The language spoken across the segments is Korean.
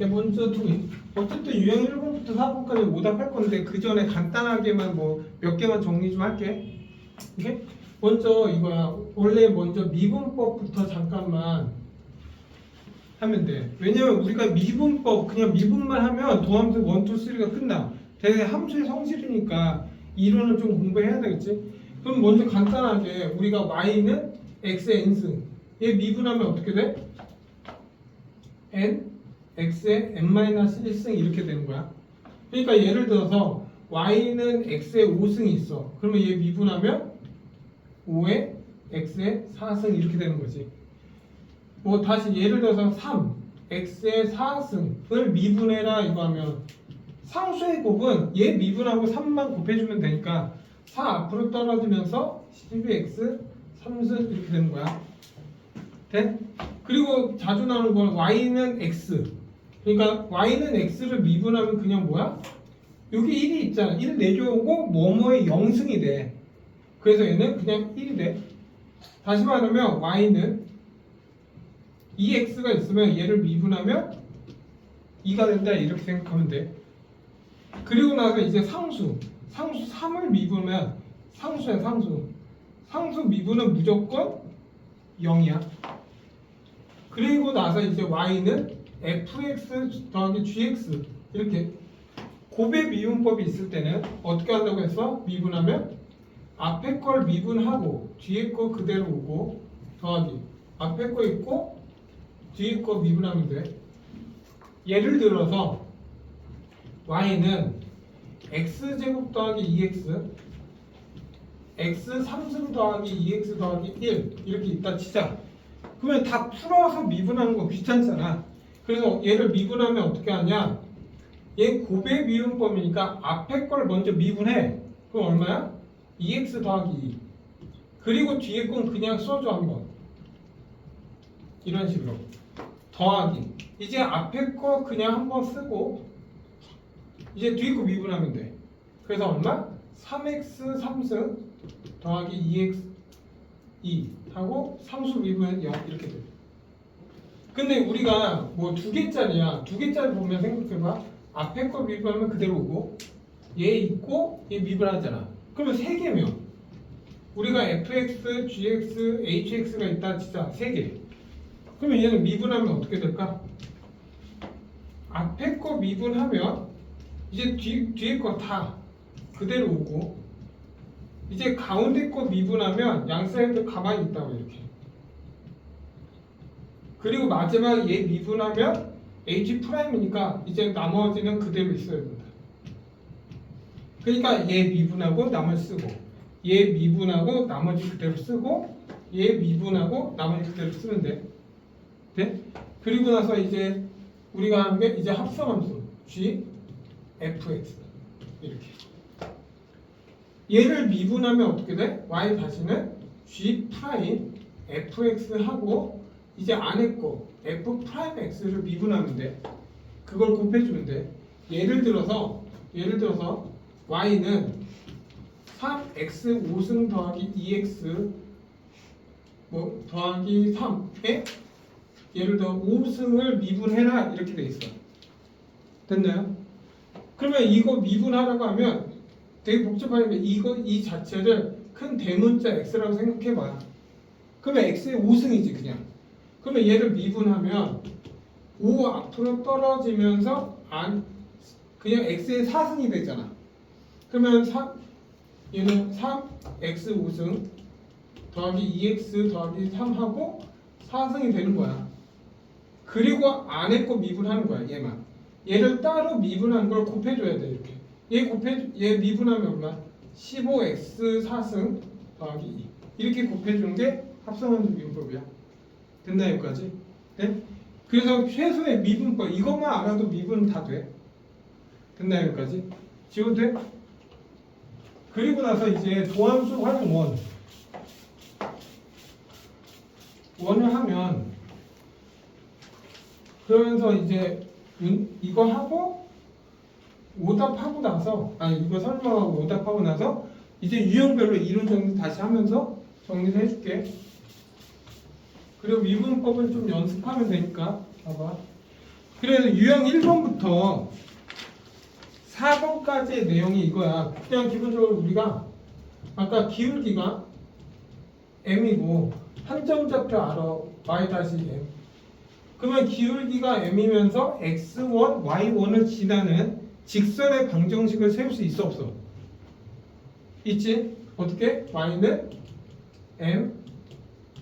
먼저 어쨌든 유형 1번부터 4번까지 오답할 건데 그 전에 간단하게만 뭐 몇 개만 정리 좀 할게. 이게 먼저 이거야. 원래 먼저 미분법부터 잠깐만 하면 돼. 왜냐면 우리가 미분법 그냥 미분만 하면 도함수 1, 2, 3가 끝나. 대개 함수의 성질이니까 이론을 좀 공부해야 되겠지. 그럼 먼저 간단하게 우리가 y는 x의 n승 얘 미분하면 어떻게 돼? n x의 n-1승 이렇게 되는 거야. 그러니까 예를 들어서 y는 x의 5승이 있어. 그러면 얘 미분하면 5의 x의 4승 이렇게 되는 거지. 뭐 다시 예를 들어서 3 x의 4승을 미분해라 이거 하면 상수의 곱은 얘 미분하고 3만 곱해주면 되니까 4 앞으로 떨어지면서 12x 3승 이렇게 되는 거야. 돼? 그리고 자주 나오는 건 y는 x. 그러니까 y는 x를 미분하면 그냥 뭐야? 여기 1이 있잖아. 1 내려오고 뭐뭐의 0승이 돼. 그래서 얘는 그냥 1이 돼. 다시 말하면 y는 2x가 있으면 얘를 미분하면 2가 된다 이렇게 생각하면 돼. 그리고 나서 이제 상수 3을 미분하면 상수야 상수 미분은 무조건 0이야. 그리고 나서 이제 y는 fx 더하기 gx 이렇게 곱의 미분법이 있을 때는 어떻게 한다고 했어? 미분하면 앞에 걸 미분하고 뒤에 거 그대로 오고 더하기 앞에 거 있고 뒤에 거 미분하면 돼. 예를 들어서 y는 x제곱 더하기 2x x 3승 더하기 2x 더하기 1 이렇게 있다 치자. 그러면 다 풀어서 미분하는 거 귀찮잖아. 그래서 얘를 미분하면 어떻게 하냐? 얘 곱의 미분법이니까 앞에 걸 먼저 미분해. 그럼 얼마야? 2x 더하기 2. 그리고 뒤에 건 그냥 써줘 한번. 이런 식으로 더하기. 이제 앞에 거 그냥 한번 쓰고 이제 뒤에 거 미분하면 돼. 그래서 얼마? 3x 3승 더하기 2x 2 하고 상수 미분 0 이렇게 돼. 근데 우리가 뭐 2개짜리야. 2개짜리 보면 생각해봐. 앞에 거 미분하면 그대로 오고 얘 있고 얘 미분하잖아. 그러면 3개면 우리가 fx, gx, hx가 있다 치자. 3개. 그러면 얘는 미분하면 어떻게 될까? 앞에 거 미분하면 이제 뒤에 거 다 그대로 오고 이제 가운데 거 미분하면 양 사이드 가만히 있다고 이렇게. 그리고 마지막 얘 미분하면 H'이니까 이제 나머지는 그대로 있어야 된다. 그러니까 얘 미분하고 나머지 쓰고 얘 미분하고 나머지 그대로 쓰고 얘 미분하고 나머지 그대로 쓰면 돼. 돼? 그리고 나서 이제 우리가 하는 게 이제 합성함수 G, Fx 이렇게. 얘를 미분하면 어떻게 돼? Y 다시는 G 프라임 Fx 하고 이제 안에 거 F 프라임 X를 미분하면 돼. 그걸 곱해주면 돼. 예를 들어서 Y는 3x 5승 더하기 2x 뭐 더하기 3에 예를 들어 5승을 미분해라 이렇게 돼 있어. 됐나요? 그러면 이거 미분하라고 하면 되게 복잡하니까 이 자체를 큰 대문자 x라고 생각해봐. 그러면 x의 5승이지 그냥. 그러면 얘를 미분하면 5 앞으로 떨어지면서 그냥 x의 4승이 되잖아. 그러면 얘는 3x 5승 더하기 2x 더하기 3하고 4승이 되는 거야. 그리고 안에 거 미분하는 거야 얘만. 얘를 따로 미분한 걸 곱해줘야 돼 이렇게. 얘 미분하면 얼마? 15x 4승 더하기 2 이렇게 곱해주는 게 합성함수 미분법이야. 됐나 여기까지? 네? 그래서 최소의 미분법 이것만 알아도 미분은 다 돼. 됐나 여기까지? 지워도 돼? 그리고 나서 이제 도함수 활용 원을 하면 그러면서 이제 이거 하고 오답하고 나서 이거 설명하고 오답하고 나서 이제 유형별로 이론 정리 다시 하면서 정리를 해줄게. 그리고 미분법은 좀 연습하면 되니까 봐봐. 그래서 유형 1번부터 4번까지의 내용이 이거야. 그냥 기본적으로 우리가 아까 기울기가 m이고 한 점 좌표 알아 y-m. 그러면 기울기가 m이면서 x1, y1을 지나는 직선의 방정식을 세울 수 있어 없어? 있지? 어떻게? y는 m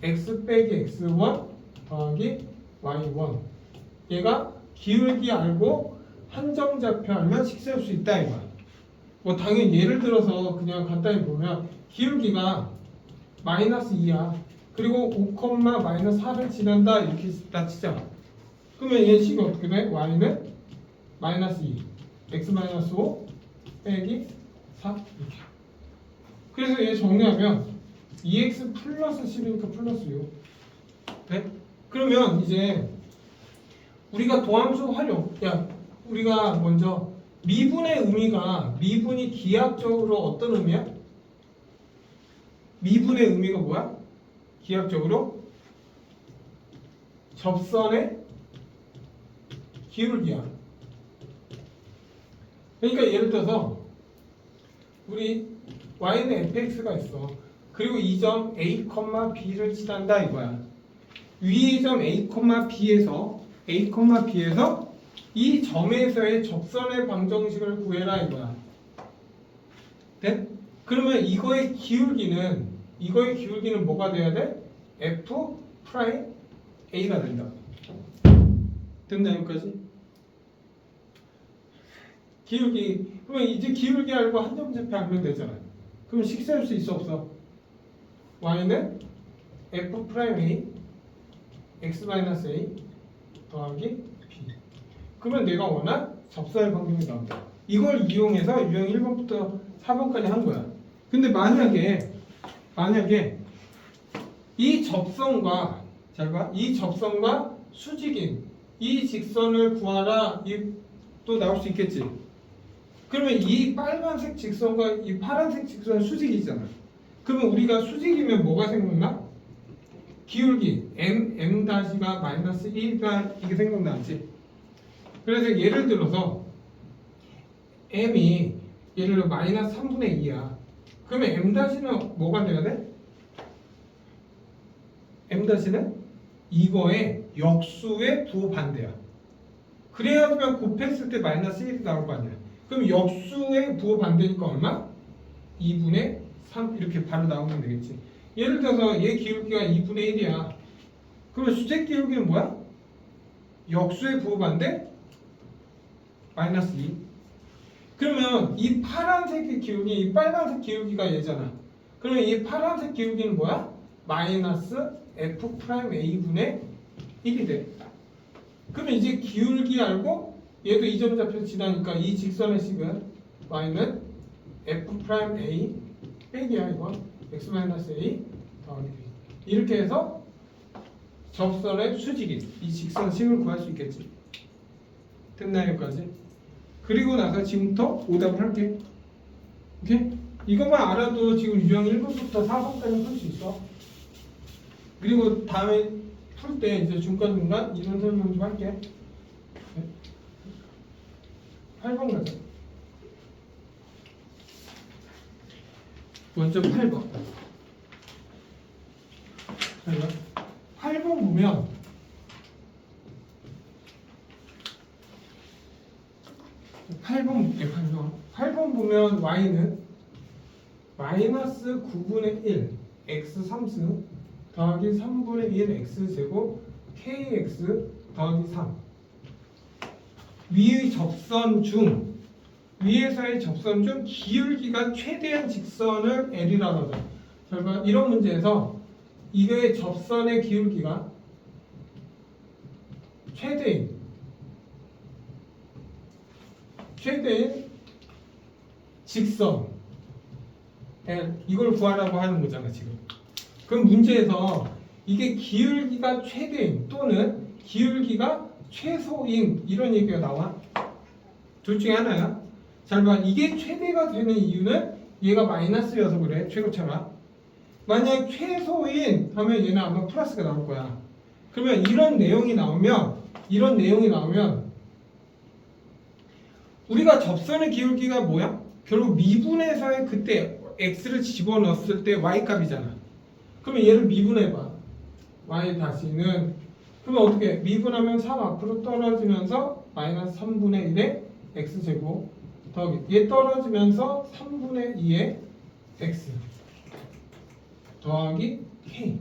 x 빼기 x1 더하기 y1. 얘가 기울기 알고 한 점 좌표 알면 식 세울 수 있다 이거야. 뭐 당연히 예를 들어서 그냥 간단히 보면 기울기가 마이너스 2야. 그리고 5, 마이너스 4를 지난다 이렇게 다 치자. 그러면 얘 식이 어떻게 돼? y는 마이너스 2, x 마이너스 5 빼기 4 이렇게. 그래서 얘 정리하면 2x 플러스 10이니까 플러스 6. 네? 그러면 이제 우리가 도함수 활용, 우리가 먼저 미분의 의미가 미분이 기하학적으로 어떤 의미야? 미분의 의미가 뭐야? 기하학적으로 접선의 기울기야. 그러니까 예를 들어서 우리 y는 fx가 있어. 그리고 이 점 a, b를 지난다 이거야. 위의 점 a, b에서 이 점에서의 접선의 방정식을 구해라 이거야. 네? 그러면 이거의 기울기는 뭐가 돼야 돼? f 프라임 a가 된다. 됐나 여기까지? 기울기. 그러면 이제 기울기 알고 한 점 좌표 알면 되잖아. 그럼 식 세울 수 있어 없어? y는 f 프라임 a x 마이너스 a 더하기 b. 그러면 내가 원한 접선의 방정식이 나온다. 이걸 이용해서 유형 1번부터 4번까지 한 거야. 근데 만약에 이 접선과 잘 봐. 이 접선과 수직인 이 직선을 구하라. 또 나올 수 있겠지. 그러면 이 빨간색 직선과 이 파란색 직선은 수직이잖아. 그러면 우리가 수직이면 뭐가 생각나? 기울기 m-가 마이너스 1가 이게 생각나지. 그래서 예를 들어서 m이 예를 들어 마이너스 3분의 2야. 그러면 m-는 뭐가 돼야 돼? m-는 이거의 역수의 부호반대야. 그래야지만 곱했을 때 마이너스 1이 나올 거 아니야. 그럼 역수의 부호반대니까 얼마? 2분의 3 이렇게 바로 나오면 되겠지. 예를 들어서 얘 기울기가 2분의 1이야. 그러면 수직 기울기는 뭐야? 역수의 부호반대? 마이너스 2. 그러면 이 파란색 기울기, 이 빨간색 기울기가 얘잖아. 그러면 이 파란색 기울기는 뭐야? 마이너스 f 프라임 a분의 1이 돼. 그러면 이제 기울기 알고 얘도 이 점 좌표 지나니까 이 직선의 식은 y는 f 프라임 a 빼기야 이건 x 마이너스 a 더하기 b. 이렇게 해서 접선의 수직인 이 직선 식을 구할 수 있겠지. 됐나요 여기까지? 그리고 나서 지금부터 오답을 할게. 오케이? 이것만 알아도 지금 유형 1번부터 4번까지 풀 수 있어. 그리고 다음에 풀 때 이제 중간중간 이론 설명 좀 할게. 8번 가자. 먼저 8번. 8번 보면 볼게요. 8번 보면 y는 마이너스 9분의 1 x 3승 더하기 3분의 1 x 제곱 kx 더하기 3. 위의 접선 중 위에서의 접선 중 기울기가 최대한 직선을 L이라고 하죠. 결과 이런 문제에서 이거의 접선의 기울기가 최대인 직선 L 이걸 구하라고 하는 거잖아 지금. 그럼 문제에서 이게 기울기가 최대인 또는 기울기가 최소인 이런 얘기가 나와. 둘 중에 하나야. 잘 봐. 이게 최대가 되는 이유는 얘가 마이너스여서 그래. 최고차가. 만약 최소인 하면 얘는 아마 플러스가 나올 거야. 그러면 이런 내용이 나오면 이런 내용이 나오면 우리가 접선의 기울기가 뭐야? 결국 미분해서의 그때 x를 집어넣었을 때 y 값이잖아. 그러면 얘를 미분해봐. y 다시는 그러면 어떻게 미분하면 3 앞으로 떨어지면서 마이너스 3분의 1의 x제곱 더하기 얘 떨어지면서 3분의 2의 x 더하기 k.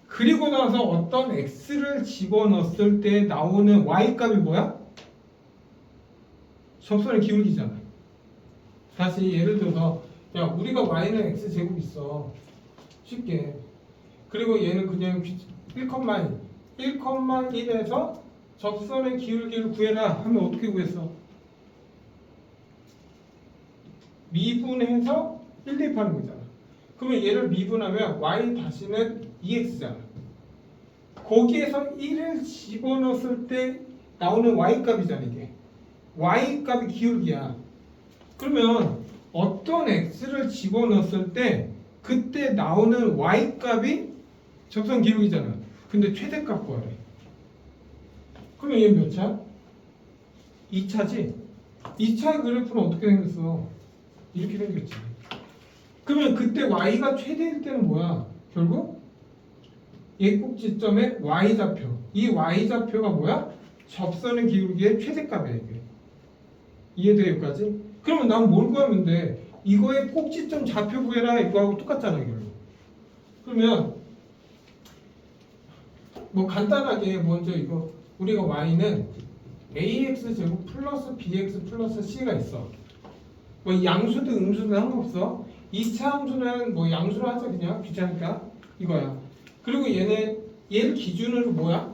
그리고 나서 어떤 x를 집어넣었을 때 나오는 y 값이 뭐야? 접선의 기울기잖아. 다시 예를 들어서 야 우리가 y는 x제곱 있어. 쉽게. 그리고 얘는 그냥 1,1에서 접선의 기울기를 구해라 하면 어떻게 구했어? 미분해서 1 대입하는 거잖아. 그러면 얘를 미분하면 y 다시는 2x잖아. 거기에서 1을 집어넣었을 때 나오는 y 값이잖아 이게. y 값이 기울기야. 그러면 어떤 x를 집어넣었을 때 그때 나오는 y 값이 접선 기울기잖아. 근데 최대값 구하래. 그러면 얘 몇 차? 2차지? 2차 그래프는 어떻게 생겼어? 이렇게 생겼지. 그러면 그때 y가 최대일 때는 뭐야? 결국 얘 꼭지점의 y좌표. 이 y좌표가 뭐야? 접선의 기울기의 최대값이야 이게. 이해돼 여기까지? 그러면 난 뭘 구하면 돼? 이거의 꼭지점 좌표 구해라 이거하고 똑같잖아 이걸로. 그러면 뭐 간단하게 먼저 이거 우리가 y는 ax 제곱 플러스 bx 플러스 c가 있어. 뭐 양수든 음수든 상관없어. 2차 함수는 뭐 양수로 하자 그냥 귀찮으니까 이거야. 그리고 얘를 기준으로 뭐야?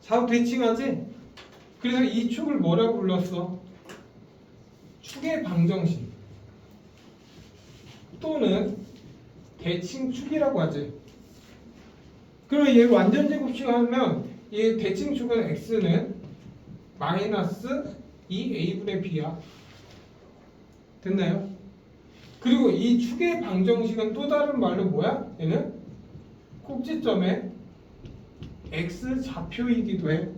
좌우 대칭하지? 그래서 이 축을 뭐라고 불렀어? 축의 방정식 또는 대칭축이라고 하지. 그러면 얘 완전 제곱식 하면 얘 대칭축은 x는 마이너스 2a분의 b야. 됐나요? 그리고 이 축의 방정식은 또 다른 말로 뭐야? 얘는 꼭지점의 x 좌표이기도 해.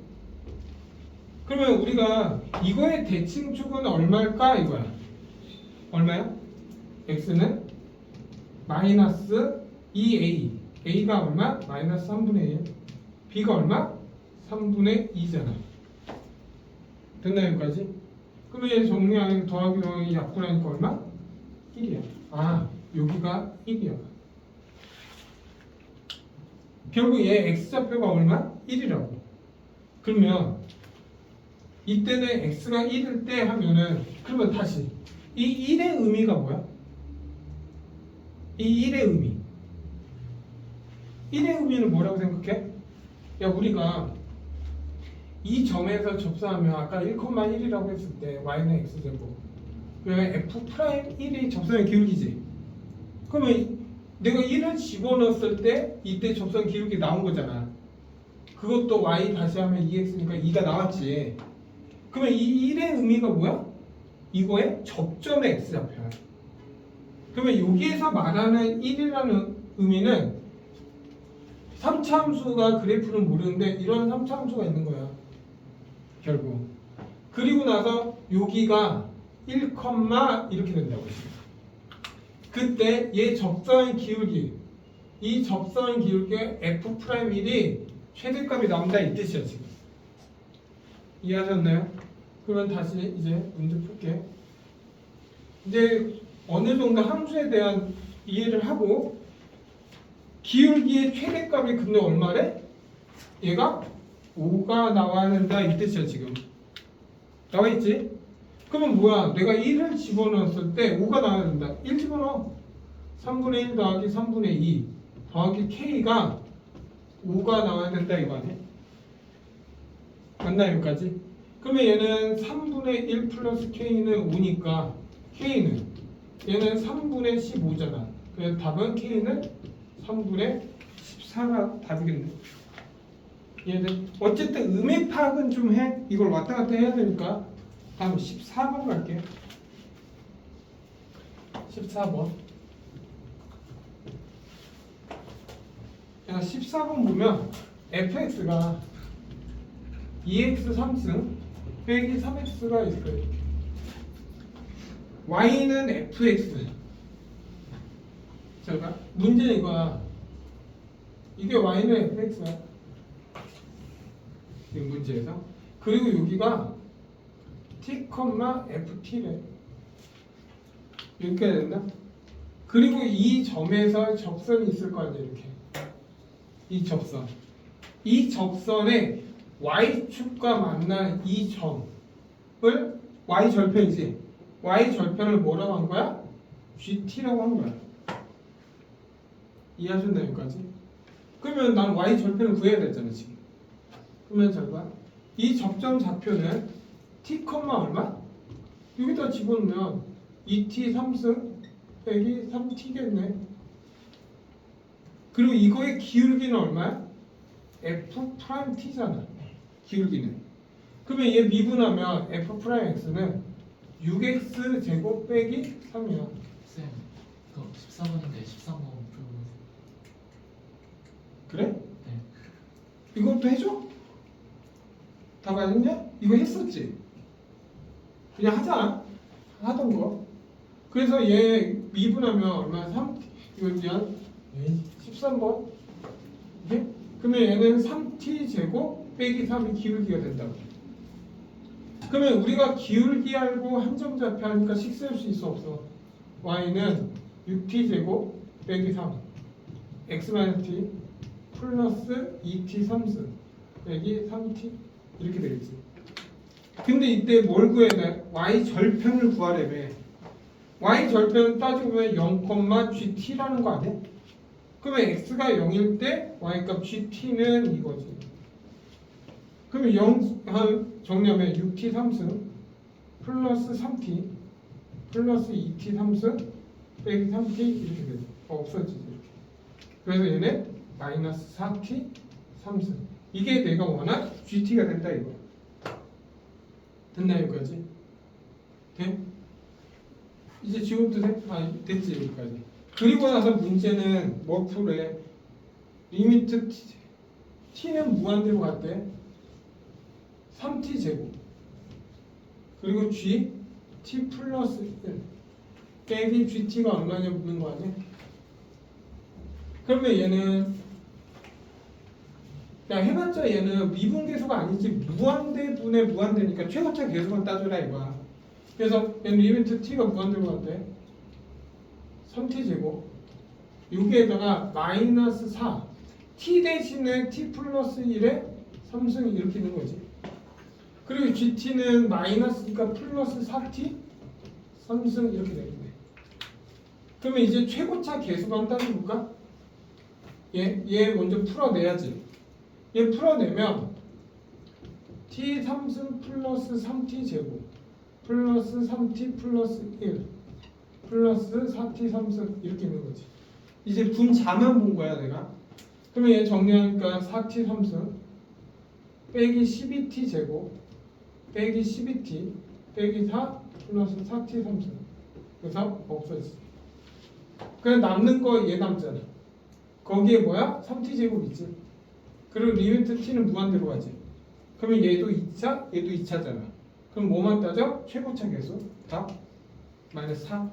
그러면 우리가 이거의 대칭축은 얼마일까? 이거야. 얼마야? x는 마이너스 2a. a가 얼마? 마이너스 3분의 1. b가 얼마? 3분의 2잖아. 됐나요? 여기까지? 그러면 얘 정리하면 더하기 더하기 약분하니까 얼마? 1이야. 아, 여기가 1이야. 결국 얘 x좌표가 얼마? 1이라고. 그러면 이때는 x가 1일 때 하면은 그러면 다시 이 1의 의미가 뭐야? 이 1의 의미. 1의 의미는 뭐라고 생각해? 야 우리가 이 점에서 접선하면 아까 1,1이라고 했을 때 y는 x제곱 그러면 f'1이 접선의 기울기지. 그러면 내가 1을 집어넣었을 때 이때 접선 기울기 나온 거잖아. 그것도 y 다시 하면 2x니까 2가 나왔지. 그러면 이 1의 의미가 뭐야? 이거의 접점의 x좌표야. 그러면 여기에서 말하는 1이라는 의미는 3차 함수가 그래프는 모르는데 이런 3차 함수가 있는 거야. 결국. 그리고 나서 여기가 1, 이렇게 된다고 했어요. 그때 얘 접선의 기울기, 이 접선의 기울기의 f'1이 최대값이 나온다 이 뜻이야 지금. 이해하셨나요? 그러면 다시 이제 문제 풀게. 이제 어느 정도 함수에 대한 이해를 하고 기울기의 최대값이 근데 얼마래? 얘가 5가 나와야 된다 이 뜻이야 지금. 나와 있지? 그러면 뭐야? 내가 1을 집어넣었을 때 5가 나와야 된다. 1 집어넣어. 3분의 1 더하기 3분의 2 더하기 k가 5가 나와야 된다 이거 아니야? 맞나 여기까지? 그러면 얘는 3분의 1 플러스 k는 5니까 k는 얘는 3분의 15잖아. 그래서 답은 k는 3분의 14가 답이겠네. 얘는 어쨌든 음의 파악은 좀 해. 이걸 왔다 갔다 해야 되니까. 다음 14번 갈게요. 14번. 야, 14번 보면 fx가 2x 3승 빼기 3x가 있어요. 이렇게. y는 fx. 자, 문제는 이거야. 이게 y는 fx야. 이 문제에서. 그리고 여기가 t, ft래. 이렇게 해야 된다. 그리고 이 점에서 접선이 있을 거 아니야, 이렇게. 이 접선. 이 접선에 y축과 만나는 이 점을 y절편이지. y절편을 뭐라고 한 거야? GT라고 한 거야. 이해하셨나 여기까지? 그러면 난 y절편을 구해야 됐잖아 지금. 그러면 잘 봐. 이 접점 좌표는 t, 얼마? 여기다 집어넣으면 2t 3승 빼기 3t겠네. 그리고 이거의 기울기는 얼마야? f't잖아. 기울기는. 그러면 얘 미분하면 f'x는 6x 제곱 빼기 3이야. 쌤, 이거 14번인데 13번 풀고. 그래? 네. 이것도 해줘? 다 맞았냐? 이거 했었지? 그냥 하잖아. 하던 거. 그래서 얘 미분하면 얼마야? 3, 이거 미안. 13번. 이게? 그러면 얘는 3t 제곱 빼기 3이 기울기가 된다고. 그러면 우리가 기울기 알고 한 점 좌표 하니까 식 세울 수 있어 없어? y는 6t 제곱 빼기 3 x-t 플러스 2t 3승 빼기 3t 이렇게 되겠지. 근데 이때 뭘 구해야 돼? y 절편을 구하려면 y 절편 따지면 0,gt라는 거 아니야? 그러면 x가 0일 때 y값 gt는 이거지. 그러면 0 정리하면 6t 3승 플러스 3t 플러스 2t 3승 빼기 3t 이렇게 되죠. 없어지지 이렇게. 그래서 얘는 마이너스 4t 3승. 이게 내가 원한 gt가 된다 이거. 됐나 여기까지? 돼? 이제 지금도 돼? 아 됐지 여기까지. 그리고 나서 문제는 뭐 풀에 리미트 t는 무한대로 갔대. 3t 제곱 그리고 g t 플러스 1 빼기 gt가 얼마냐 묻는 거 아니야? 그러면 얘는 그냥 해봤자 얘는 미분계수가 아니지 무한대분의 무한대니까 최고차 계수만 따져라 이거야. 그래서 얘는 리미트 t가 무한대로 갔대. 3t 제곱 여기에다가 마이너스 4 t 대신에 t 플러스 1에 3승 이렇게 있는 거지. 그리고 GT는 마이너스니까 플러스 4T 3승 이렇게 되겠네. 그러면 이제 최고차 계수만 따져볼까? 얘 먼저 풀어내야지. 얘 풀어내면 T 3승 플러스 3T 제곱 플러스 3T 플러스 1 플러스 4T 3승 이렇게 있는 거지. 이제 분자만 본 거야 내가. 그러면 얘 정리하니까 4T 3승 빼기 12T 제곱 빼기 12t 빼기 4 플러스 4t 3승. 그래서 없어졌어. 그냥 남는 거 얘 남잖아. 거기에 뭐야? 3t 제곱 있지. 그리고 리미트 t는 무한대로 가지. 그러면 얘도 2차 얘도 2차잖아. 그럼 뭐만 따져? 최고차 계수 답 마이너스 4.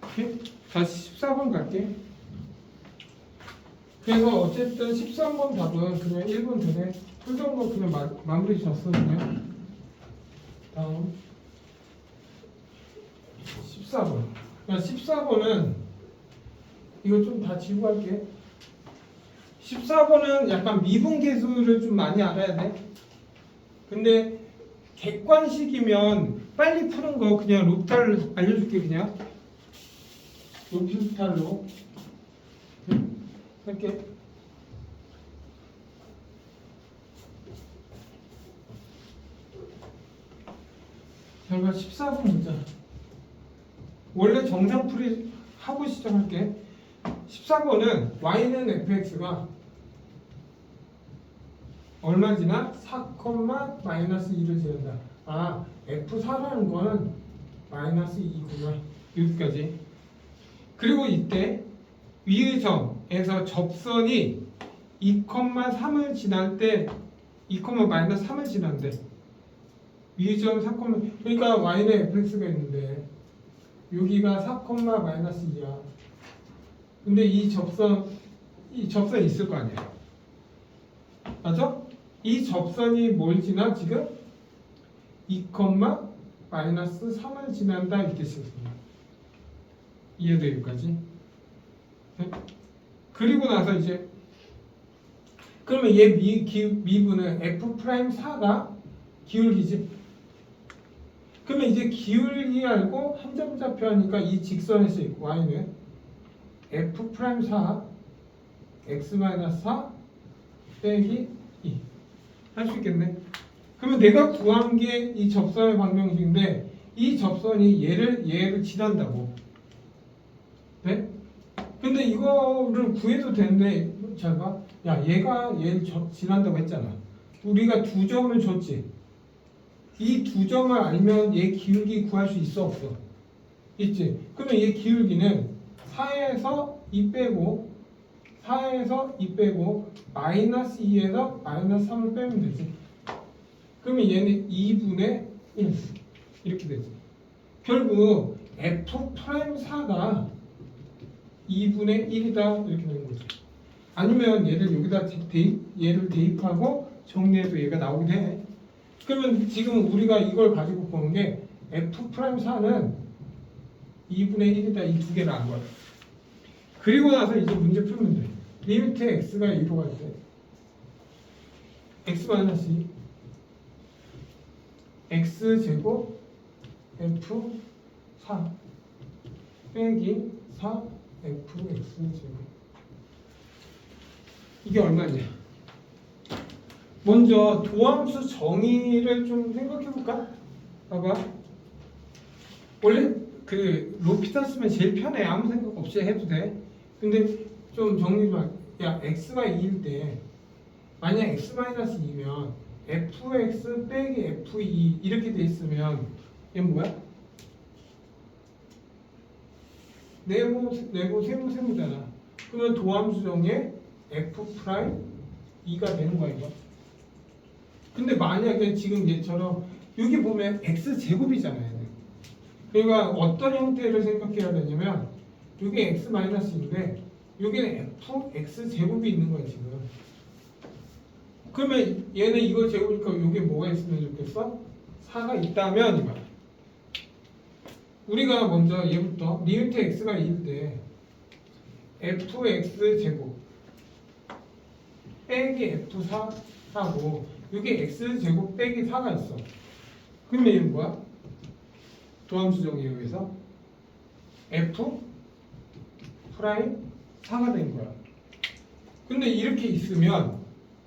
오케이? 다시 14번 갈게. 그래서 어쨌든 13번 답은 그냥 1번 전에 풀던 거 그냥 마무리 졌어 그냥. 다음 14번. 그러니까 14번은 이거 좀 다 지우고 할게. 14번은 약간 미분계수를 좀 많이 알아야 돼. 근데 객관식이면 빨리 푸는 거 그냥 롭탈 알려줄게 그냥. 롭탈로 할게. 결과 14번 문제. 원래 정상풀이 하고 시작할게. 14번은 y는 fx가 얼마지나 4, 마이너스 2를 지른다. 아, f4라는 거는 마이너스 2구나. 여기까지. 그리고 이때 위의 점에서 접선이 2,3을 지날 때 2,-3을 지난대. 위점 4, 그러니까 y는 fx가 있는데 여기가 4,-2야. 근데 이 접선이 있을 거 아니야. 맞아? 이 접선이 뭘 지나 지금? 2,-3을 지난다 이렇게 쓰겠습니다. 이해돼 여기까지? 네? 그리고 나서 이제 그러면 얘 미분은 f'4가 기울기지. 그러면 이제 기울기 알고 한 점 좌표 하니까 이 직선에서 있고 y는 f'4 x-4 빼기 2 할 수 있겠네. 그러면 내가 구한 게 이 접선의 방정식인데 이 접선이 얘를 지난다고. 네? 근데 이거를 구해도 되는데 잘 봐. 야 얘가 얘를 지난다고 했잖아. 우리가 두 점을 줬지. 이 두 점을 알면 얘 기울기 구할 수 있어 없어? 있지. 그러면 얘 기울기는 4에서 2 빼고 마이너스 2에서 마이너스 3을 빼면 되지. 그러면 얘는 2분의 1 이렇게 되지. 결국 f'4가 2분의 1이다 이렇게 되는 거죠. 아니면 얘를 여기다 얘를 대입하고 정리해도 얘가 나오긴 해. 그러면 지금 우리가 이걸 가지고 보는 게 f'4는 2분의 1이다 이 두 개를 안 거야. 그리고 나서 이제 문제 풀면 돼. 리미트 x가 2로 갈 때 x-2 x제곱 f4 빼기 4 fx제곱 이게 얼마냐? 먼저 도함수 정의를 좀 생각해 볼까? 봐봐. 원래 그 로피타 쓰면 제일 편해. 아무 생각 없이 해도 돼. 근데 좀 정리 좀 할게. 야 x가 2일 때 만약 x-2면 fx 빼기 f2 이렇게 돼 있으면 얘는 뭐야? 세모잖아. 그러면 도함수 정의에 f'2가 되는 거야 이거. 근데 만약에 지금 얘처럼 여기 보면 x제곱이잖아요. 그러니까 어떤 형태를 생각해야 되냐면 여기 x-인데 여기는 fx제곱이 있는 거야 지금. 그러면 얘는 이거 제곱이니까 여기 뭐가 있으면 좋겠어? 4가 있다면 이거야. 우리가 먼저 얘부터 리미트 x가 2일 때 fx제곱 빼기 f4 하고 여기 x제곱 빼기 4가 있어. 그러면 얘는 뭐야? 도함수 정의에 의해서 f 프라임 4가 된 거야. 근데 이렇게 있으면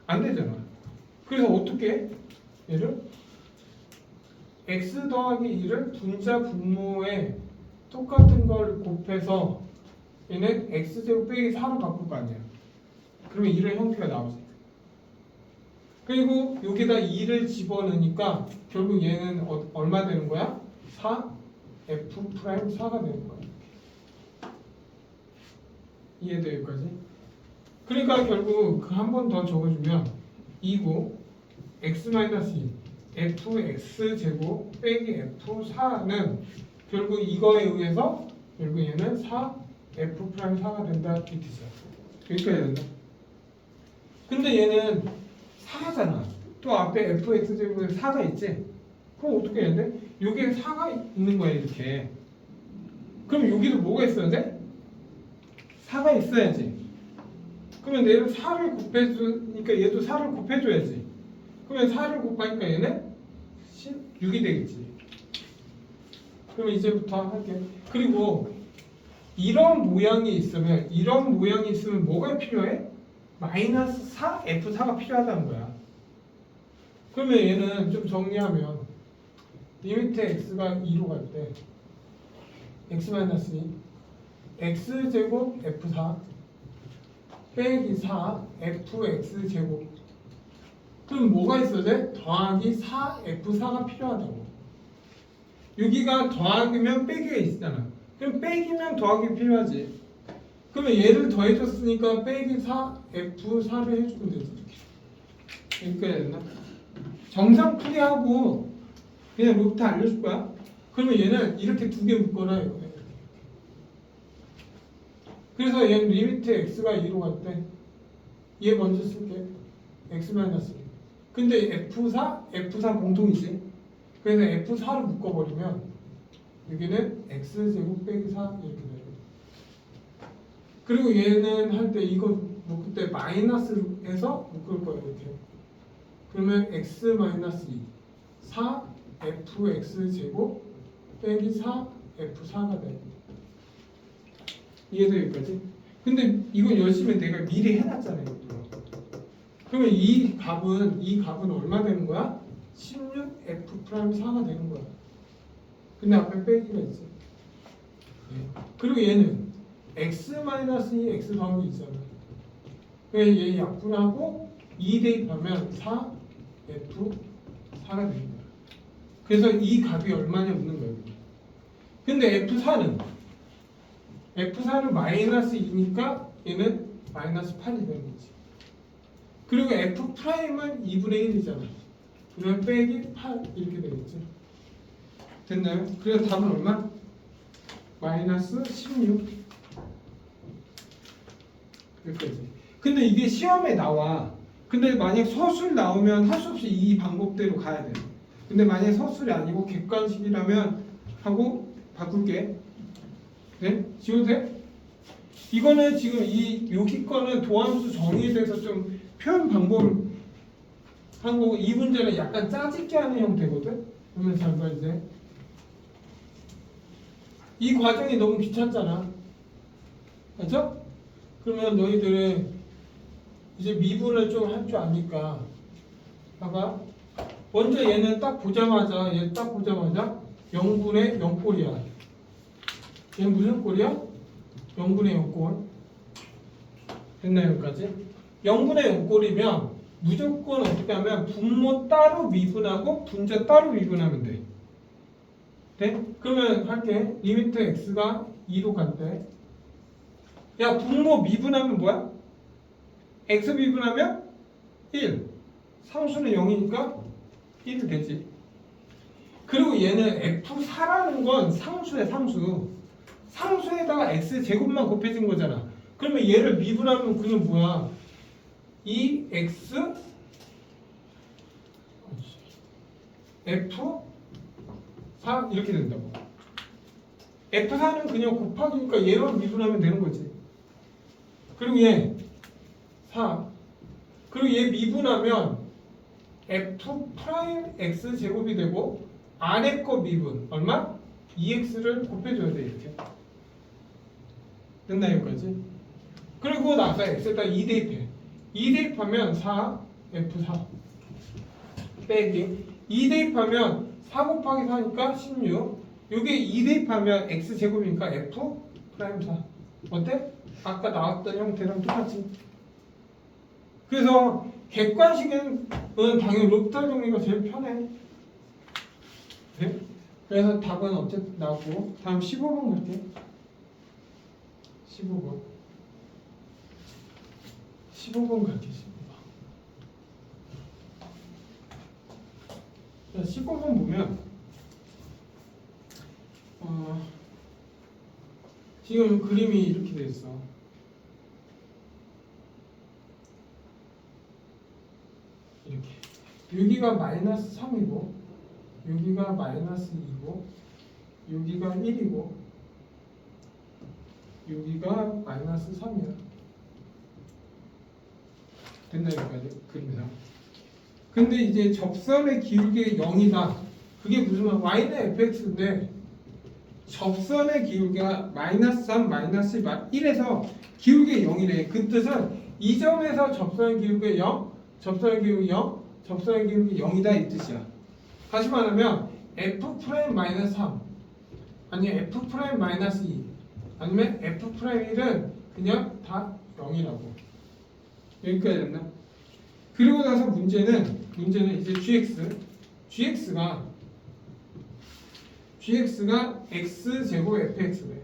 안 되잖아. 그래서 어떻게 해? 얘를 x 더하기 2를 분자 분모에 똑같은 걸 곱해서 얘는 x제곱 빼기 4로 바꿀 거 아니야. 그러면 이런 형태가 나오지. 그리고 여기다 2를 집어넣으니까 결국 얘는 얼마 되는 거야? 4 f 프라임 4가 되는 거야. 이해돼 여기까지? 그러니까 결국 그 한 번 더 적어주면 2고 x-2 fx 제곱 빼기 f4는 결국 이거에 의해서 결국 얘는 4 f 프라임 4가 된다 이렇게 써. 여기까지 된다. 근데 얘는 4잖아. 또 앞에 fx 제곱에 4가 있지. 그럼 어떻게 해야 돼? 여기에 4가 있는 거야 이렇게. 그럼 여기도 뭐가 있어야 돼? 4가 있어야지. 그러면 얘를 4를 곱해주니까 얘도 4를 곱해줘야지. 그러면 4를 곱하니까 얘는 16이 되겠지. 그럼 이제부터 할게. 그리고 이런 모양이 있으면 뭐가 필요해? 마이너스 4 f4가 필요하다는 거야. 그러면 얘는 좀 정리하면 리미트 x가 2로 갈 때 x-2 x제곱 f4 빼기 4 fx제곱. 그럼 뭐가 있어야 돼? 더하기 4 f4가 필요하다고. 여기가 더하기면 빼기가 있잖아. 그럼 빼기면 더하기 필요하지. 그러면 얘를 더해줬으니까 빼기 4 F4를 해주면 되지 이렇게. 여기까지 됐나? 정상 풀이하고 그냥 루트 알려줄 거야. 그러면 얘는 이렇게 두 개 묶어놔 이거네. 그래서 얘는 리미트 x가 2로 갈 때 얘 먼저 쓸게. x-1. 근데 F4 공통이지. 그래서 F4를 묶어버리면 여기는 x제곱 빼기 4 이렇게 돼요. 그리고 얘는 할 때 이거 묶을 때 마이너스에서 묶을 거예요 이렇게. 그러면 x-2 4 fx제곱 빼기 4 f4가 돼. 이해돼 여기까지? 근데 이건 열심히 내가 미리 해놨잖아요. 이것도. 그러면 이 값은 얼마 되는 거야? 16 f'4가 되는 거야. 근데 앞에 빼기가 있지. 그리고 얘는 x-2 x 더하기 있잖아. 그래서 얘 약분하고 2 대입하면 4 f4가 되는 거야. 그래서 이 값이 얼마냐 묻는 거예요. 근데 F4는 마이너스 2니까 얘는 마이너스 8이 되는 거지. 그리고 F'은 2분의 1이잖아. 그러면 빼기 8 이렇게 되겠지. 됐나요? 그래서 답은 얼마? 마이너스 16 여기까지. 근데 이게 시험에 나와. 근데 만약 서술 나오면 할 수 없이 이 방법대로 가야 돼. 근데 만약 서술이 아니고 객관식이라면 하고 바꿀게. 네? 지워도 돼? 이거는 지금 여기 거는 도함수 정의에 대해서 좀 표현 방법을 한 거고 이 문제는 약간 짜집게 하는 형태거든? 그러면 잘 봐 이제. 이 과정이 너무 귀찮잖아. 그렇죠? 그러면 너희들은 이제 미분을 좀 할 줄 아니까 봐봐. 먼저 얘는 딱 보자마자 0분의 0꼴이야. 얘는 무슨 꼴이야? 0분의 0꼴. 됐나요 여기까지? 0분의 0꼴이면 무조건 어떻게 하면 분모 따로 미분하고 분자 따로 미분하면 돼. 돼? 그러면 할게. 리미트 x가 2로 갈 때. 야 분모 미분하면 뭐야? x 미분하면 1. 상수는 0이니까 1이 되지. 그리고 얘는 F4라는 건 상수야 상수. 상수에다가 x제곱만 곱해진 거잖아. 그러면 얘를 미분하면 그게 뭐야? 2x F4 이렇게 된다고. F4는 그냥 곱하기니까 얘만 미분하면 되는 거지. 그리고 얘 4. 그리고 얘 미분하면 F 프라임 x 제곱이 되고 아래 거 미분 얼마? 2x를 곱해줘야 돼 이렇게. 됐나 여기까지? 그리고 나서 x에다 2 대입해. 2 대입하면 4 f4 빼기 2 대입하면 4 곱하기 4니까 16. 요게 2 대입하면 x 제곱이니까 f 프라임 4. 어때? 아까 나왔던 형태랑 똑같지? 그래서 객관식은 당연히 롭탈 정리가 제일 편해. 네? 그래서 답은 어쨌든 나오고 다음 15번 갈게. 15번 갈게. 15번 보면 지금 그림이 이렇게 돼 있어. 이렇게 여기가 마이너스 3이고 여기가 마이너스 2고 여기가 1이고 여기가 마이너스 3이야. 됐나 여기까지 그림이다. 근데 이제 접선의 기울기 0이다. 그게 무슨 말? y는 fx인데 접선의 기울기가 마이너스 3, 마이너스 1에서 기울기 0이래. 그 뜻은 이 점에서 접선의 기울기 0, 접선의 기울기 0, 접선의 기울기 0이다 이 뜻이야. 다시 말하면 f 프라임 마이너스 3 아니면 f 프라임 마이너스 2 아니면 f 프라임 1은 그냥 다 0이라고. 여기까지 됐나? 그리고 나서 문제는 이제 gx가 x 제곱 fx래.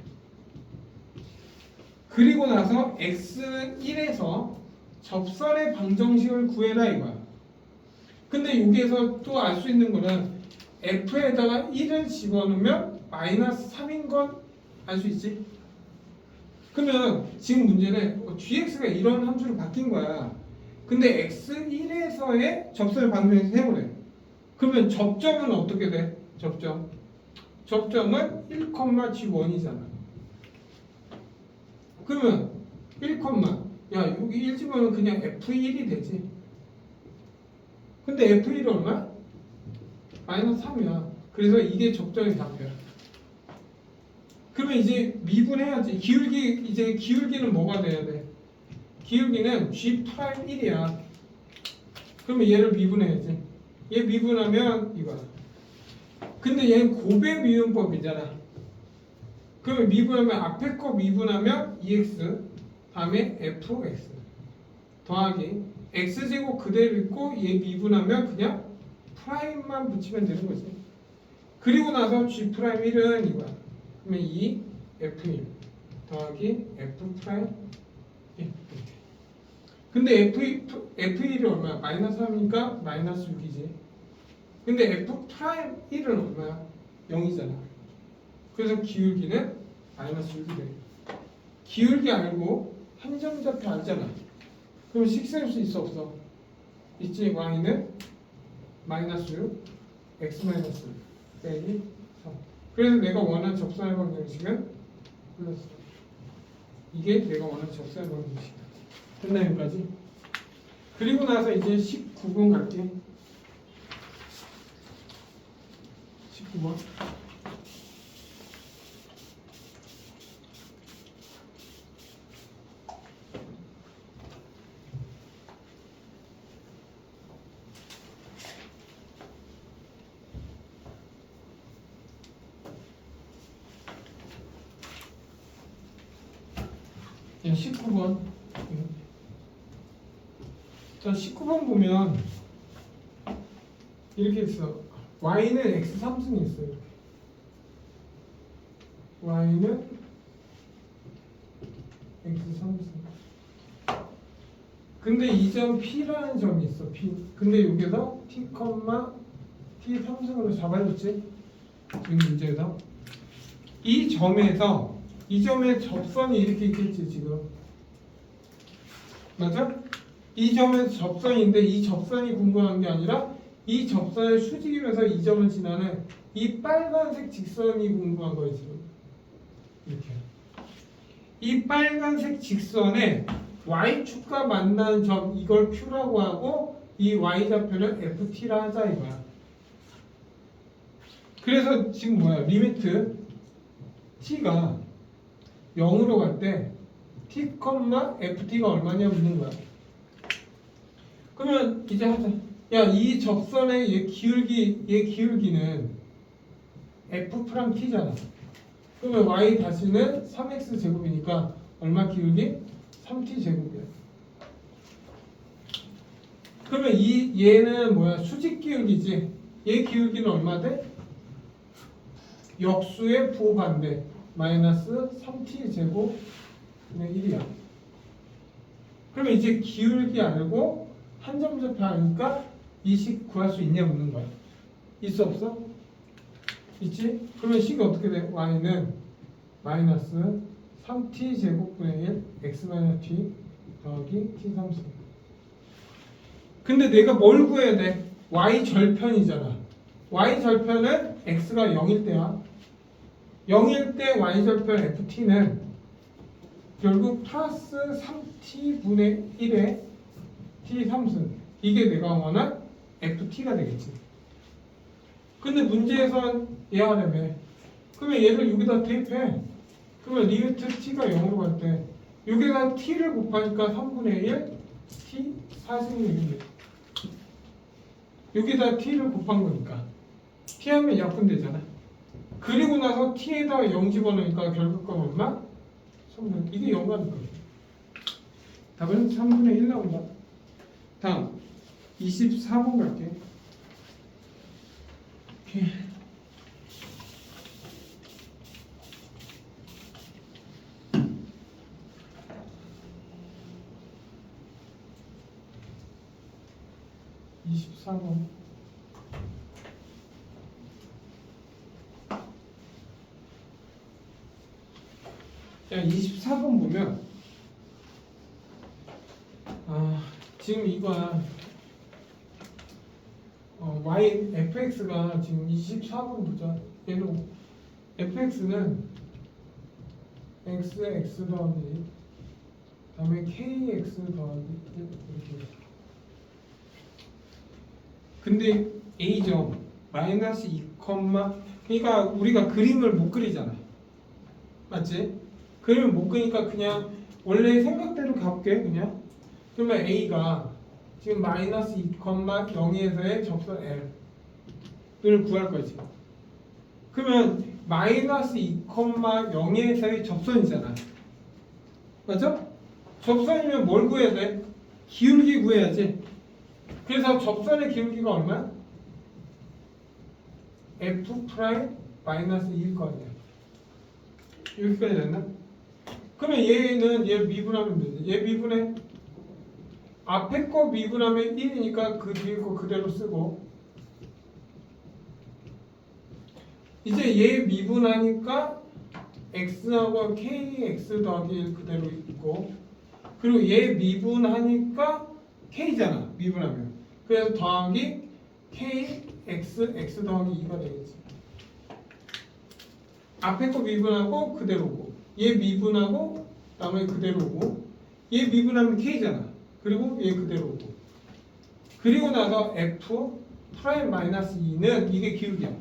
그리고 나서 x1에서 접선의 방정식을 구해라 이거야. 근데 여기에서 또 알 수 있는 거는 f에다가 1을 집어넣으면 마이너스 3인 건 알 수 있지? 그러면 지금 문제는 gx가 이런 함수로 바뀐 거야. 근데 x1에서의 접선의 방정식을 세우래. 그러면 접점은 어떻게 돼? 접점은 1,g1이잖아. 그러면 1, 야 여기 1 집어넣으면 그냥 f1이 되지. 근데 f1이 얼마? 마이너스 3이야. 그래서 이게 적정의 좌표야. 그러면 이제 미분해야지. 기울기는 뭐가 돼야 돼? 기울기는 g'1이야. 그러면 얘를 미분해야지. 얘 미분하면 이거야. 근데 얘는 고배 미분법이잖아. 그러면 미분하면 앞에 거 미분하면 2x 다음에 fx 더하기 x제곱 그대로 있고 얘 미분하면 그냥 프라임만 붙이면 되는 거지. 그리고 나서 g'1은 이거야. 그러면 2 f1 더하기 f 프라임 1 이렇게. 근데 f1이 얼마야? 마이너스 3이니까 마이너스 6이지. 근데 f 프라임 1은 얼마야? 0이잖아. 그래서 기울기는 마이너스 6이 돼. 기울기 알고 한점좌표 알잖아. 그럼 식세울 수 있어 없어? 있지. y는 마이너스 6 x 마이너스 빼기 3. 그래서 내가 원하는 접선의 방정식은 플러스. 이게 내가 원하는 접선의 방정식이야. 됐나 여기까지? 그리고 나서 이제 19번 갈게. 19번. 자, 19번. 자, 19번 보면 이렇게 있어. y는 x 3승이 있어. 이렇게. y는 x 3승. 근데 이 점 P라는 점이 있어. P. 근데 여기서 T, T 3승으로 잡아줬지. 지금 문제에서 이 점에 접선이 이렇게 있겠지 지금. 맞아? 이 점에서 접선인데 이 접선이 궁금한 게 아니라 이 접선을 수직이면서 이 점을 지나는 이 빨간색 직선이 궁금한 거예요 지금. 이렇게. 이 빨간색 직선에 y축과 만나는 점 이걸 Q라고 하고 이 y좌표는 FT라 하자 이거야. 그래서 지금 뭐야? 리미트 t가 0으로 갈 때 t, ft가 얼마냐 묻는 거야. 그러면 이제 하자. 야, 이 접선의 얘 기울기는 f 프랑 t잖아. 그러면 y 다시는 3x 제곱이니까 얼마 기울기? 3t 제곱이야. 그러면 얘는 뭐야? 수직 기울기지. 얘 기울기는 얼마 돼? 역수의 부호반대 마이너스 3t 제곱분의 1이야. 그러면 이제 기울기 알고 한 점 좌표 아니까 이 식 구할 수 있냐 묻는 거야. 있어 없어? 있지? 그러면 식이 어떻게 돼? y는 마이너스 3t 제곱분의 1 x 마이너스 t 더하기 t 3승. 근데 내가 뭘 구해야 돼? y 절편이잖아. y 절편은 x가 0일 때야. 0일 때 y절편 ft는 결국 플러스 3t분의 1의 t 3승. 이게 내가 원한 ft가 되겠지. 근데 문제에선 얘하려면 그러면 얘를 여기다 대입해. 그러면 리미트 t가 0으로 갈 때 여기다 t를 곱하니까 3분의 1 t 4승 6이 여기다 t를 곱한 거니까 t 하면 약분되잖아. 그리고 나서 t에다가 0 집어넣으니까 결국은 얼마? 3분의 이게 0 가는 거예요. 답은 3분의 1 나온다. 다음 24번 갈게. 오케이. 24번. 야, 24번 보면 지금 이거야. fx가 지금 24번 보자. 얘는 fx는 x 더하기 다음에 kx 더하기 이렇게. 근데 a점 마이너스 2, 그러니까 우리가 그림을 못 그리잖아. 맞지? 그림을 못 그리니까 그냥 원래 생각대로 가볼게 그냥. 그러면 a가 지금 마이너스 2, 0에서의 접선 L을 구할 거지. 그러면 마이너스 2, 0에서의 접선이잖아. 맞죠? 접선이면 뭘 구해야 돼? 기울기 구해야지. 그래서 접선의 기울기가 얼마야? f 프라임 마이너스 2일 거 아니야. 여기까지 됐나? 그러면 얘는 얘 미분하면 되지. 얘 미분해. 앞에 거 미분하면 1이니까 그 뒤에 거 그대로 쓰고, 이제 얘 미분하니까 x하고 kx 더하기 1 그대로 있고, 그리고 얘 미분하니까 k잖아 미분하면. 그래서 더하기 kx x 더하기 2가 되겠지. 앞에 거 미분하고 그대로고, 얘 미분하고 다음에 그대로고, 얘 미분하면 k잖아. 그리고 얘 그대로고, 그리고 나서 f 프라임 마이너스 2는 이게 기울기야.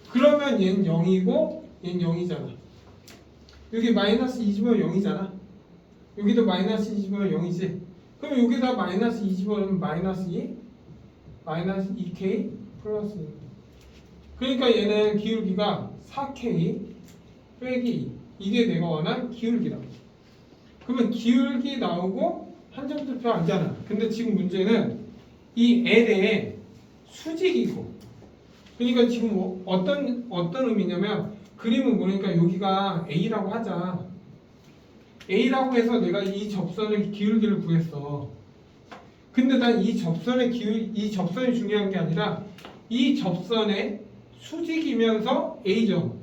그러면 얘는 0이고 얘는 0이잖아. 여기 마이너스 2 집으면 0이잖아. 여기도 마이너스 2 집으면 0이지. 그럼 여기다 마이너스 2 집으면 마이너스 2 마이너스 2k 플러스 1. 그러니까 얘는 기울기가 4k 빼기 2. 이게 내가 원한 기울기라고. 그러면 기울기 나오고 한 점수표 알잖아. 근데 지금 문제는 이 L의 수직이고, 그러니까 지금 어떤 의미냐면, 그림은 모르니까 여기가 A라고 하자. A라고 해서 내가 이 접선의 기울기를 구했어. 근데 난 이 접선이 중요한 게 아니라 이 접선의 수직이면서 A점,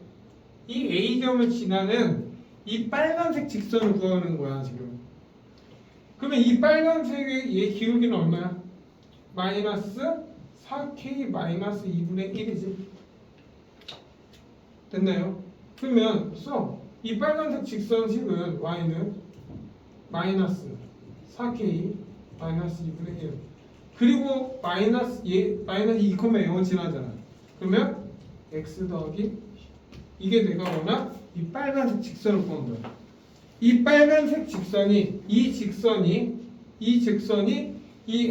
이 A점을 지나는 이 빨간색 직선을 구하는 거야 지금. 그러면 이 빨간색의 얘 기울기는 얼마야? 마이너스 4k 마이너스 2분의 1이지. 됐나요? 그러면 이 빨간색 직선식은 y는 마이너스 4k 마이너스 2분의 1, 그리고 마이너스 2,0을 지나잖아. 그러면 x 더하기, 이게 내가 원한 이 빨간색 직선을 구한 거야. 이 빨간색 직선이 이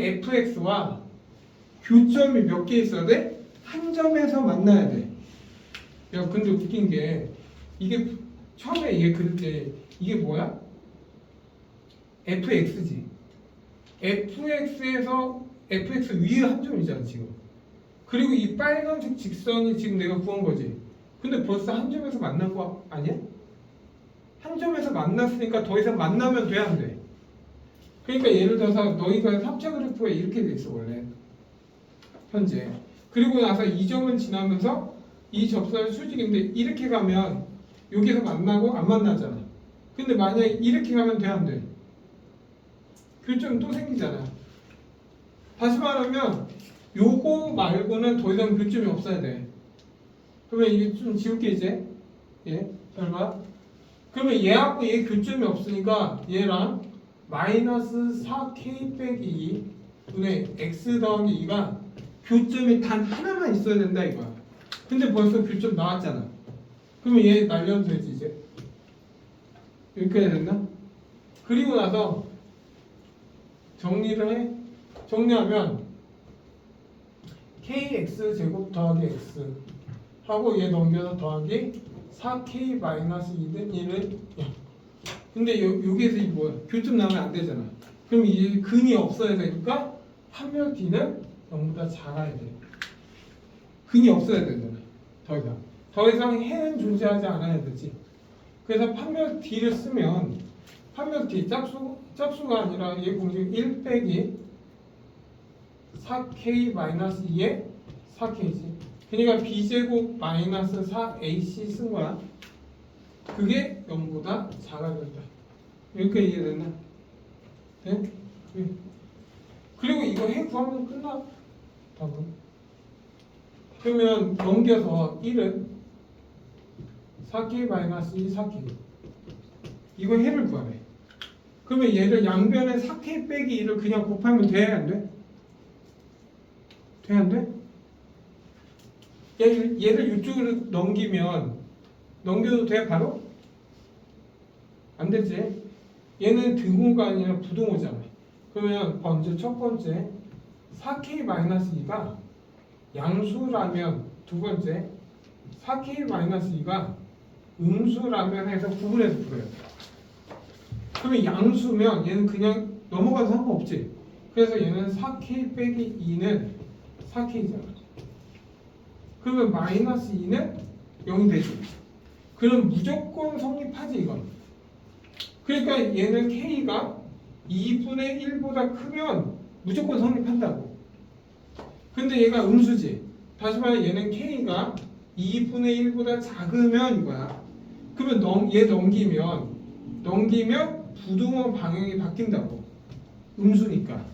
fx와 교점이 몇 개 있어야 돼? 한 점에서 만나야 돼. 야, 근데 웃긴 게, 이게 처음에 얘 그릴 때 이게 뭐야? fx지. fx에서 fx 위에 한 점이잖아 지금. 그리고 이 빨간색 직선이 지금 내가 구한 거지. 근데 벌써 한 점에서 만난 거 아니야? 한 점에서 만났으니까 더 이상 만나면 돼, 안 돼? 그러니까 예를 들어서 너희가 3차 그래프가 이렇게 돼 있어 원래 현재. 그리고 나서 이 점은 지나면서 이 접선의 수직인데, 이렇게 가면 여기서 만나고 안 만나잖아. 근데 만약에 이렇게 가면 돼, 안 돼? 교점이 또 생기잖아. 다시 말하면 요거 말고는 더 이상 교점이 없어야 돼. 그러면 이게 좀 지울게 이제. 잘 봐. 그러면 얘하고 얘 교점이 없으니까 얘랑 마이너스 4k 빼기 2분의 x 더하기 2가 교점이 단 하나만 있어야 된다 이거야. 근데 벌써 교점 나왔잖아. 그러면 얘 날려도 되지 이제. 여기까지 됐나? 그리고 나서 정리를 해. 정리하면 kx 제곱 더하기 x 하고 얘 넘겨서 더하기 4k 마이너스 2는 1은 0. 근데 여기에서 이 뭐야? 교점 나오면 안 되잖아. 그럼 이 근이 없어야 되니까 판별 D는 0보다 작아야 돼. 근이 없어야 되잖아. 더 이상 해는 존재하지 않아야 되지. 그래서 판별 D를 쓰면 판별 D 짝수가 아니라 얘 공식 1 빼기 4k-2의 4k지. 그러니까 b제곱 마이너스 4ac 쓴 거야. 그게 0보다 작아졌다. 이렇게 이해됐나? 네? 그리고 이거 해 구하면 끝나. 답은. 그러면 넘겨서 1은 4k-2 4k. 이거 해를 구하래. 그러면 얘를 양변에 4k 빼기 1을 그냥 곱하면 돼? 안 돼? 돼? 안 돼? 얘를 이쪽으로 넘겨도 돼? 바로? 안 되지. 얘는 등호가 아니라 부등호잖아. 그러면 먼저 첫 번째 4k-2가 양수라면, 두 번째 4k-2가 음수라면 해서 구분해서 풀어요. 그러면 양수면 얘는 그냥 넘어가도 상관없지. 그래서 얘는 4k 빼기 2는 4k잖아. 그러면 마이너스 2는 0이 되지. 그럼 무조건 성립하지 이건. 그러니까 얘는 k가 2분의 1보다 크면 무조건 성립한다고. 근데 얘가 음수지. 다시 말해 얘는 k가 2분의 1보다 작으면 이거야. 그러면 얘 넘기면 부등호 방향이 바뀐다고. 음수니까.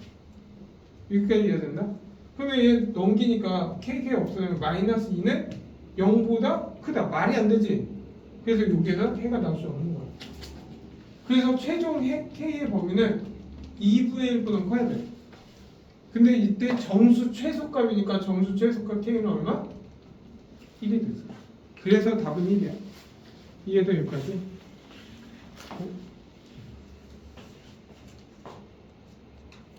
여기까지 이해가 된다? 그러면 얘 넘기니까 k 없으면 마이너스 2는 0보다 크다. 말이 안 되지. 그래서 여기에서 k가 나올 수 없는 거야. 그래서 최종 k의 범위는 2분의 1보다 커야 돼. 근데 이때 정수 최소값이니까 정수 최소값 k는 얼마? 1이 됐어. 그래서 답은 1이야. 이해돼 여기까지?